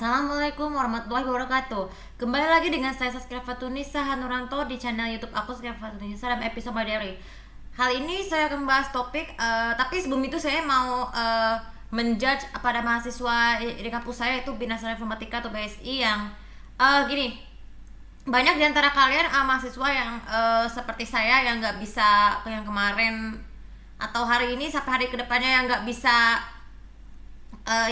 Assalamualaikum warahmatullahi wabarakatuh. Kembali lagi dengan saya Saskia Fatunisa Hanuranto di channel YouTube aku Saskia Fatunisa dalam episode dari hal ini saya akan membahas topik tapi sebelum itu saya mau menjudge pada mahasiswa di kampus saya itu Bina Sarjana Informatika atau BSI yang gini. Banyak di antara kalian mahasiswa yang seperti saya yang nggak bisa yang kemarin atau hari ini sampai hari kedepannya yang nggak bisa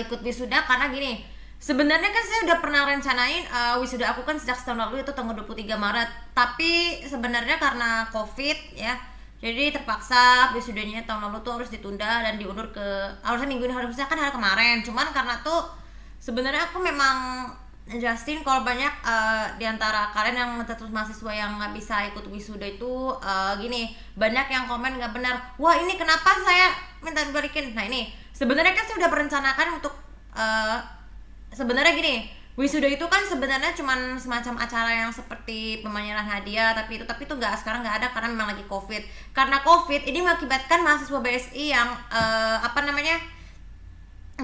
ikut wisuda karena gini. Sebenarnya kan saya udah pernah rencanain wisuda aku kan sejak setahun lalu itu tanggal 23 Maret. Tapi sebenarnya karena Covid ya, jadi terpaksa wisudanya tahun lalu tuh harus ditunda dan diundur ke harusnya minggu ini, harusnya kan hari kemarin. Cuman karena tuh sebenarnya aku memang Justin kalau banyak di antara kalian yang terus mahasiswa yang nggak bisa ikut wisuda itu gini, banyak yang komen nggak benar. Wah, ini kenapa saya minta dibalikin? Nah, ini sebenarnya kan saya udah merencanakan untuk sebenarnya gini, wisuda itu kan sebenarnya cuman semacam acara yang seperti pemanyangan hadiah, tapi itu nggak, sekarang nggak ada karena memang lagi Covid. Karena Covid ini mengakibatkan mahasiswa BSI yang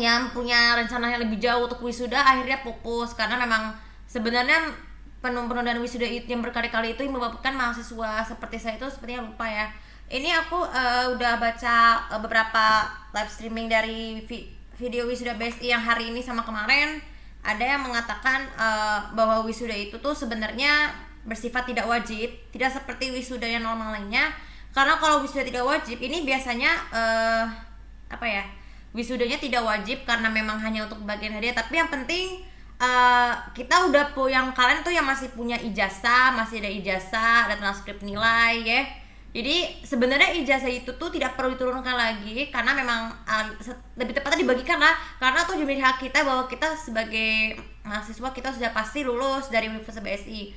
yang punya rencana yang lebih jauh untuk wisuda akhirnya pupus karena memang sebenarnya penundaan wisuda itu yang berkali-kali itu yang menyebabkan mahasiswa seperti saya itu sepertinya lupa ya. Ini aku udah baca beberapa live streaming dari video wisuda BSI yang hari ini sama kemarin. Ada yang mengatakan bahwa wisuda itu tuh sebenarnya bersifat tidak wajib, tidak seperti wisuda yang normal lainnya. Karena kalau wisuda tidak wajib ini biasanya wisudanya tidak wajib karena memang hanya untuk bagian hadiah. Tapi yang penting kita udah yang kalian tuh yang masih punya ijazah, masih ada ijazah, ada transkrip nilai ya. Jadi sebenarnya ijazah itu tuh tidak perlu diturunkan lagi karena memang lebih tepatnya dibagikan lah, karena tuh jadi hak kita bahwa kita sebagai mahasiswa kita sudah pasti lulus dari Universitas BSI.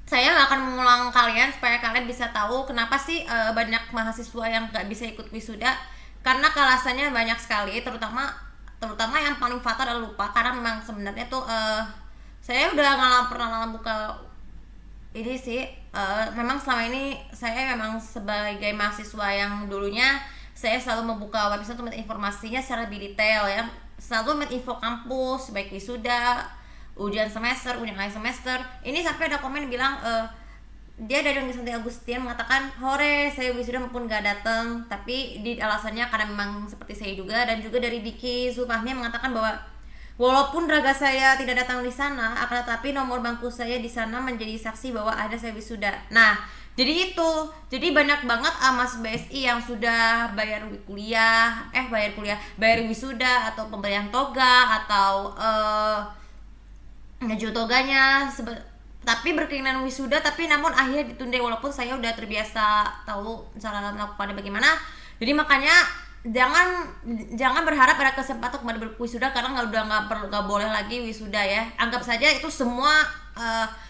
Saya nggak akan mengulang kalian supaya kalian bisa tahu kenapa sih banyak mahasiswa yang nggak bisa ikut wisuda, karena alasannya banyak sekali, terutama yang paling fatal adalah lupa. Karena memang sebenarnya tuh saya udah pernah buka ini sih, memang selama ini saya memang sebagai mahasiswa yang dulunya saya selalu membuka website untuk informasinya secara lebih detail ya, selalu info kampus baik wisuda, ujian semester, ujian akhir semester. Ini sampai ada komen bilang dia dari Santi Agustin mengatakan, hore saya wisuda maupun gak datang, tapi di alasannya karena memang seperti saya juga. Dan juga dari Diki Zulfahmi mengatakan bahwa walaupun raga saya tidak datang di sana, akan tetapi nomor bangku saya di sana menjadi saksi bahwa ada saya wisuda. Nah, jadi itu. Jadi banyak banget mas BSI yang sudah bayar wisuda atau pemberian toga atau ngejual toganya, tapi berkeinginan wisuda tapi namun akhirnya ditunda walaupun saya udah terbiasa tahu cara melakukannya bagaimana. Jadi makanya jangan berharap ada kesempatan kembali berwisuda karena nggak boleh lagi wisuda ya. Anggap saja itu semua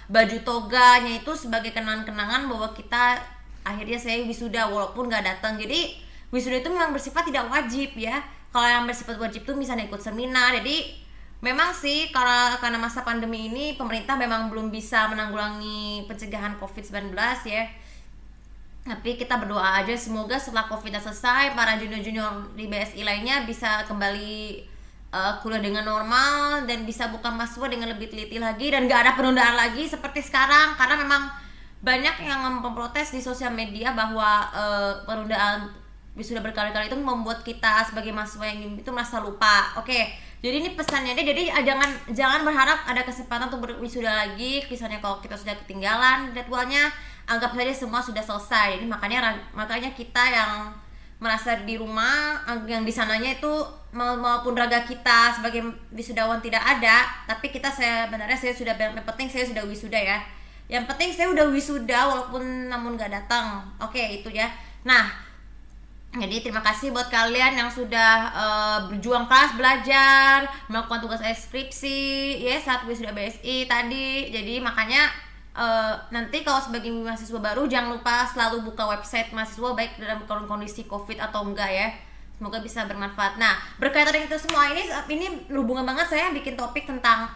baju toganya itu sebagai kenangan-kenangan bahwa kita akhirnya saya wisuda walaupun nggak datang. Jadi wisuda itu memang bersifat tidak wajib ya. Kalau yang bersifat wajib tuh misalnya ikut seminar. Jadi memang sih karena masa pandemi ini pemerintah memang belum bisa menanggulangi pencegahan COVID-19 ya. Tapi kita berdoa aja semoga setelah Covid selesai para junior-junior di BSI lainnya bisa kembali kuliah dengan normal dan bisa buka mahasiswa dengan lebih teliti lagi dan gak ada penundaan lagi seperti sekarang. Karena memang banyak yang memprotes di sosial media bahwa penundaan wisuda berkali-kali itu membuat kita sebagai mahasiswa yang itu merasa lupa. Oke, jadi ini pesannya deh. Jadi jangan berharap ada kesempatan untuk berwisuda lagi. Misalnya kalau kita sudah ketinggalan jadwalnya, anggap saja semua sudah selesai. Jadi makanya kita yang merasa di rumah, yang di sananya itu maupun raga kita sebagai wisudawan tidak ada, tapi saya sudah, yang penting saya sudah wisuda ya. Yang penting saya udah wisuda walaupun namun gak datang. Oke, itu ya. Nah, jadi terima kasih buat kalian yang sudah berjuang keras belajar, melakukan tugas skripsi ya saat wisuda BSI tadi. Jadi makanya nanti kalau sebagai mahasiswa baru jangan lupa selalu buka website mahasiswa baik dalam kondisi Covid atau enggak ya. Semoga bisa bermanfaat. Nah, berkaitan dengan itu semua ini berhubungan banget saya bikin topik tentang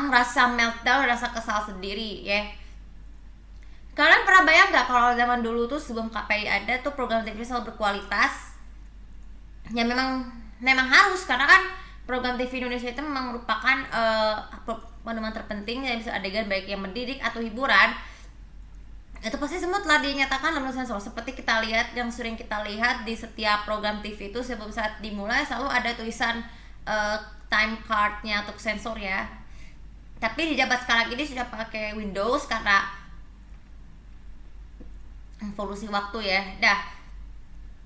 rasa meltdown, rasa kesal sendiri ya. Kalian pernah bayang nggak kalau zaman dulu tuh sebelum KPI ada tuh program TV selalu berkualitas? Ya memang harus, karena kan program TV Indonesia itu memang merupakan pedoman terpenting yang bisa adegan baik yang mendidik atau hiburan. Itu pasti semua telah dinyatakan dalam sensor. Seperti kita lihat, yang sering kita lihat di setiap program TV itu sebelum saat dimulai selalu ada tulisan time cardnya untuk sensor ya. Tapi di jabat sekarang ini sudah pakai Windows karena evolusi waktu ya.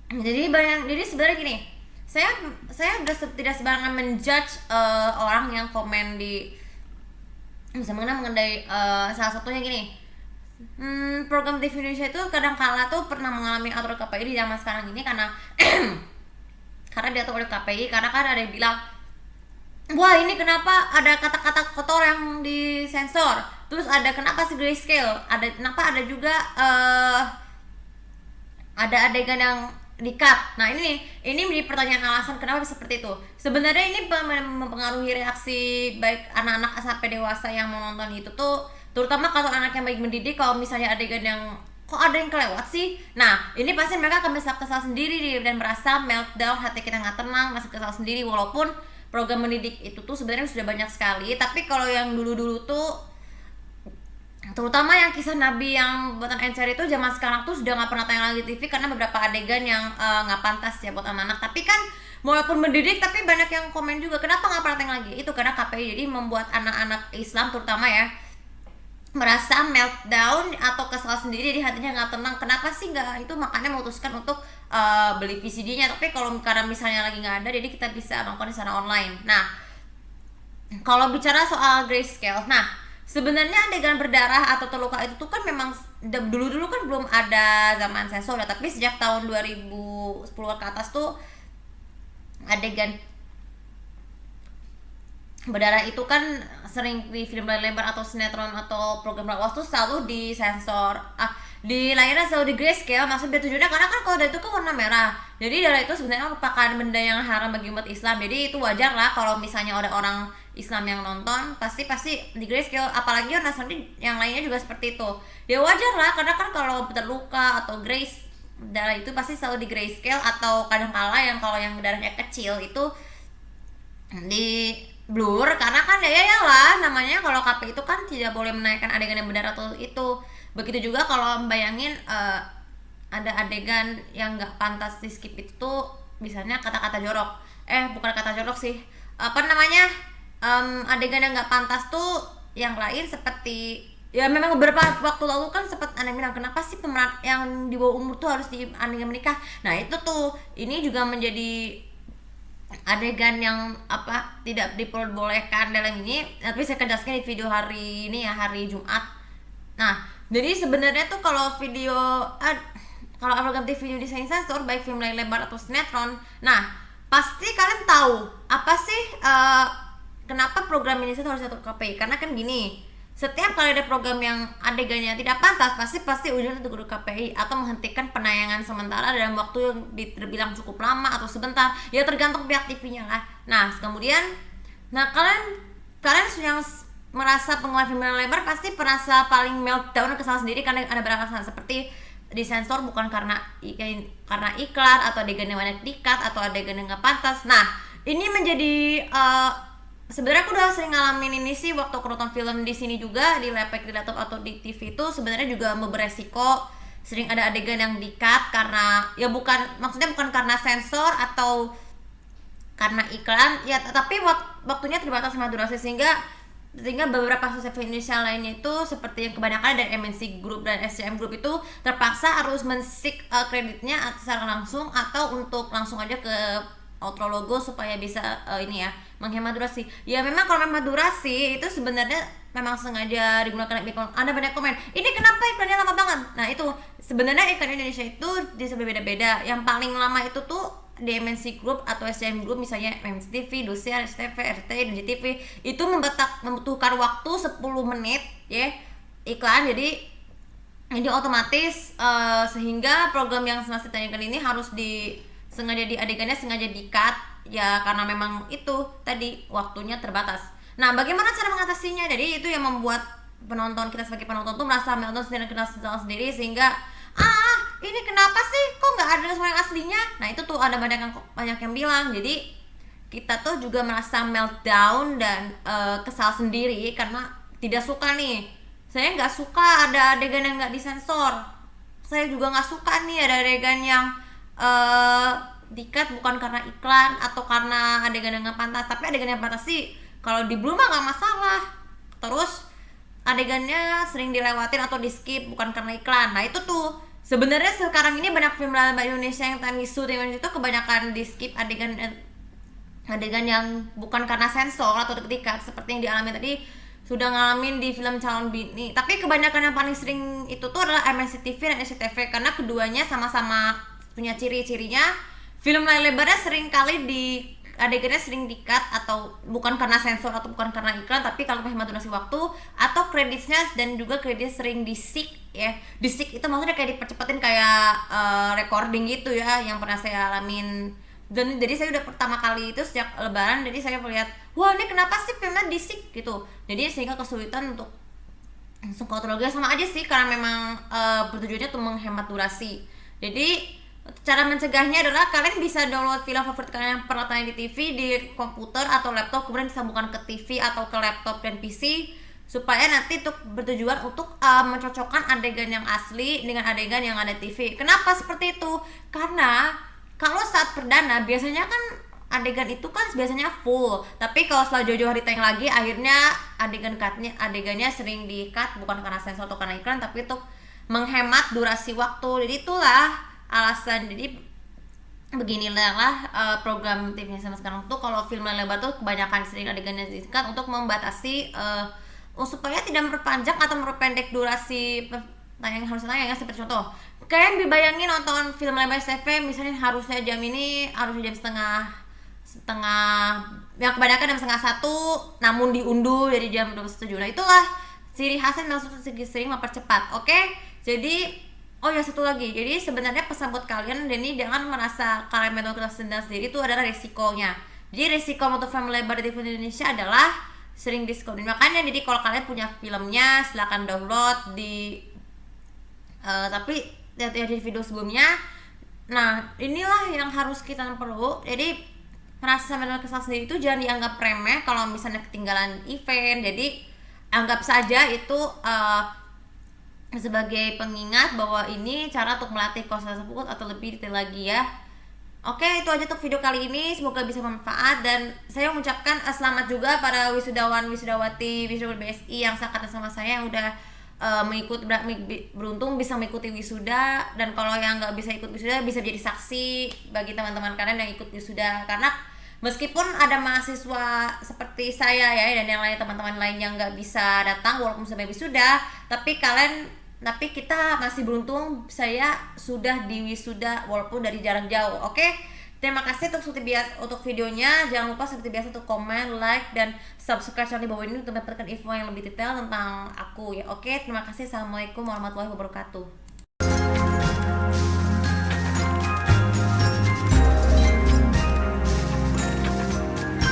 Jadi sebenarnya gini, saya udah tidak sembarangan menjudge orang yang komen di misalnya mengenai salah satunya gini. Program TV Indonesia itu kadang-kala tuh pernah mengalami aturan KPI di zaman sekarang ini karena karena diatur oleh KPI, karena kan ada yang bilang, wah ini kenapa ada kata-kata kotor yang disensor, terus ada kenapa sih grayscale, kenapa ada juga ada adegan yang di-cut. Nah ini menjadi pertanyaan alasan kenapa seperti itu. Sebenarnya ini mempengaruhi reaksi baik anak-anak sampai dewasa yang menonton itu tuh, terutama kalau anak yang baik mendidik. Kalau misalnya adegan yang kok ada yang kelewat sih, nah ini pasti mereka akan bisa kesal sendiri dan merasa meltdown, hati kita nggak tenang, masih kesal sendiri. Walaupun program mendidik itu tuh sebenarnya sudah banyak sekali, tapi kalau yang dulu-dulu tuh, terutama yang kisah Nabi yang buatan NCR itu, zaman sekarang tuh sudah nggak pernah tayang lagi TV karena beberapa adegan yang nggak pantas ya buat anak-anak. Tapi kan walaupun mendidik, tapi banyak yang komen juga kenapa nggak pernah tayang lagi. Itu karena KPI jadi membuat anak-anak Islam terutama ya merasa meltdown atau kesal sendiri, jadi hatinya nggak tenang. Kenapa sih nggak itu, makanya memutuskan untuk beli VCD-nya. Tapi kalau karena misalnya lagi nggak ada, jadi kita bisa nonton di sana online. Nah kalau bicara soal grayscale, nah sebenarnya adegan berdarah atau terluka itu tuh kan memang dulu kan belum ada zaman sensor ya, tapi sejak tahun 2010 ke atas tuh adegan berdarah itu kan sering di film lebar atau sinetron atau program lawas tuh selalu disensor, di layarnya selalu di grayscale. Maksudnya tujuannya karena kan kalau darah itu kan warna merah, jadi darah itu sebenarnya merupakan benda yang haram bagi umat Islam. Jadi itu wajar lah kalau misalnya ada orang Islam yang nonton, pasti di grayscale. Apalagi orang Nasrani yang lainnya juga seperti itu, ya wajar lah, karena kan kalau terluka atau darah itu pasti selalu di grayscale. Atau kadang-kala yang kalau yang darahnya kecil itu di blur, karena kan ya lah namanya kalau KPI itu kan tidak boleh menaikkan adegan yang berdarah atau itu. Begitu juga kalau bayangin ada adegan yang nggak pantas di skip itu tuh, misalnya kata-kata jorok, bukan kata jorok sih, apa namanya, adegan yang nggak pantas tuh yang lain, seperti ya memang beberapa waktu lalu kan sempat ada yang bilang kenapa sih pemeran yang di bawah umur tuh harus di adegan menikah. Nah itu tuh, ini juga menjadi adegan yang tidak diperbolehkan dalam ini, tapi saya akan jelaskan di video hari ini ya, hari Jumat. Nah jadi sebenarnya tuh kalau program TV di sensor baik film lebar atau sinetron, nah pasti kalian tahu apa sih kenapa program ini harus diatur KPI. Karena kan gini, setiap kali ada program yang adegannya tidak pantas, pasti ujungnya ditegur KPI atau menghentikan penayangan sementara dalam waktu yang terbilang cukup lama atau sebentar, ya tergantung pihak TV-nya lah. Nah kemudian, kalian yang merasa penggemar film lebar pasti merasa paling meltdown dan kesal sendiri karena ada berapa hal seperti disensor bukan karena iklan atau adegan yang banyak di-cut atau adegan yang nggak pantas. Nah ini menjadi sebenarnya aku udah sering ngalamin ini sih waktu aku nonton film di sini juga, di laptop, di laptop atau di TV itu sebenarnya juga beresiko sering ada adegan yang di-cut karena ya maksudnya bukan karena sensor atau karena iklan ya, tapi waktunya terbatas sama durasi sehingga beberapa sosial Indonesia lainnya itu seperti yang kebanyakan dari MNC Group dan SCM Group itu terpaksa harus men-seek kreditnya secara langsung atau untuk langsung aja ke outro logo supaya bisa ini ya menghemat durasi. Ya memang kalau menghemat durasi itu sebenarnya memang sengaja digunakan. Ada banyak komen, ini kenapa iklannya lama banget? Nah itu sebenarnya iklan Indonesia itu bisa berbeda-beda. Yang paling lama itu tuh di MNC Group atau SCM Group, misalnya MNC TV, Indosiar, SCTV, RCTI, dan JTV itu membutuhkan waktu 10 menit ya iklan. Jadi otomatis sehingga program yang semasa ditanyakan ini harus sengaja di adegannya sengaja di-cut ya, karena memang itu tadi waktunya terbatas. Nah bagaimana cara mengatasinya? Jadi itu yang membuat kita sebagai penonton tuh merasa meltdown sendiri, kena sendiri, sehingga ini kenapa sih kok nggak ada suara aslinya. Nah itu tuh ada banyak yang bilang. Jadi kita tuh juga merasa meltdown dan kesal sendiri karena tidak suka nih. Saya nggak suka ada adegan yang nggak disensor. Saya juga nggak suka nih ada adegan yang dikat bukan karena iklan atau karena adegan yang nggak pantas. Tapi adegan yang pantas sih kalau di Blue mah nggak masalah. Terus adegannya sering dilewatin atau di skip bukan karena iklan. Nah itu tuh sebenarnya sekarang ini banyak film Indonesia yang Tanwisu itu kebanyakan di skip adegan yang bukan karena sensor atau ketika seperti yang dialami tadi sudah ngalamin di film Calon Bini. Tapi kebanyakan yang paling sering itu tuh adalah MNC TV dan SCTV karena keduanya sama-sama punya ciri-cirinya film layar lebarnya sering kali di adegannya sering di-cut atau bukan karena sensor atau bukan karena iklan, tapi kalau menghemat durasi waktu atau kreditnya dan juga kredit sering di-sync ya. Di-sync itu maksudnya kayak dipercepatin kayak recording gitu ya yang pernah saya alamin. Dan jadi saya udah pertama kali itu sejak lebaran, jadi saya melihat wah ini kenapa sih filmnya di-sync gitu. Jadi sehingga kesulitan untuk langsung kronologi sama aja sih karena memang bertujuannya untuk menghemat durasi. Jadi cara mencegahnya adalah kalian bisa download film favorit kalian yang pernah tayang di TV di komputer atau laptop, kemudian disambungkan ke TV atau ke laptop dan PC supaya nanti untuk bertujuan untuk mencocokkan adegan yang asli dengan adegan yang ada di TV. Kenapa seperti itu? Karena kalau saat perdana biasanya kan adegan itu kan biasanya full, tapi kalau setelah jauh-jauh hari tayang lagi akhirnya adegannya sering di-cut bukan karena sensor atau karena iklan, tapi untuk menghemat durasi waktu. Jadi itulah alasan. Jadi beginilah program TV sama sekarang tuh kalau film lebar tuh kebanyakan sering adegannya disingkat untuk membatasi supaya tidak memperpanjang atau memperpendek durasi harusnya tayang. Seperti contoh kalian dibayangin nonton film lebar TV misalnya harusnya jam setengah yang kebanyakan jam setengah 1 namun diunduh dari jam 27. Nah itulah ciri khasnya maksud sering mempercepat. Oke, jadi oh ya satu lagi, jadi sebenarnya pesan buat kalian dan ini jangan merasa kalian menonton sendiri itu adalah resikonya. Jadi resiko untuk film lebar di Indonesia adalah sering diskon. Makanya jadi kalau kalian punya filmnya silakan download di tapi lihat di video sebelumnya. Nah inilah yang harus kita perlu. Jadi merasa menonton kesal sendiri itu jangan dianggap remeh kalau misalnya ketinggalan event. Jadi anggap saja itu sebagai pengingat bahwa ini cara untuk melatih konsentrasi fokus atau lebih detail lagi ya. Oke, itu aja untuk video kali ini, semoga bisa bermanfaat dan saya mengucapkan selamat juga para wisudawan wisudawati wisudawan BSI yang seangkatan sama saya yang udah beruntung bisa mengikuti wisuda. Dan kalau yang nggak bisa ikut wisuda bisa jadi saksi bagi teman-teman kalian yang ikut wisuda, karena meskipun ada mahasiswa seperti saya ya dan yang lain teman-teman lain yang nggak bisa datang walaupun sampai wisuda, tapi kita masih beruntung saya sudah di wisuda walaupun dari jarak jauh. Oke, terima kasih untuk videonya. Jangan lupa seperti biasa untuk komen, like, dan subscribe channel di bawah ini untuk mendapatkan info yang lebih detail tentang aku ya. Oke, terima kasih. Assalamualaikum warahmatullahi wabarakatuh.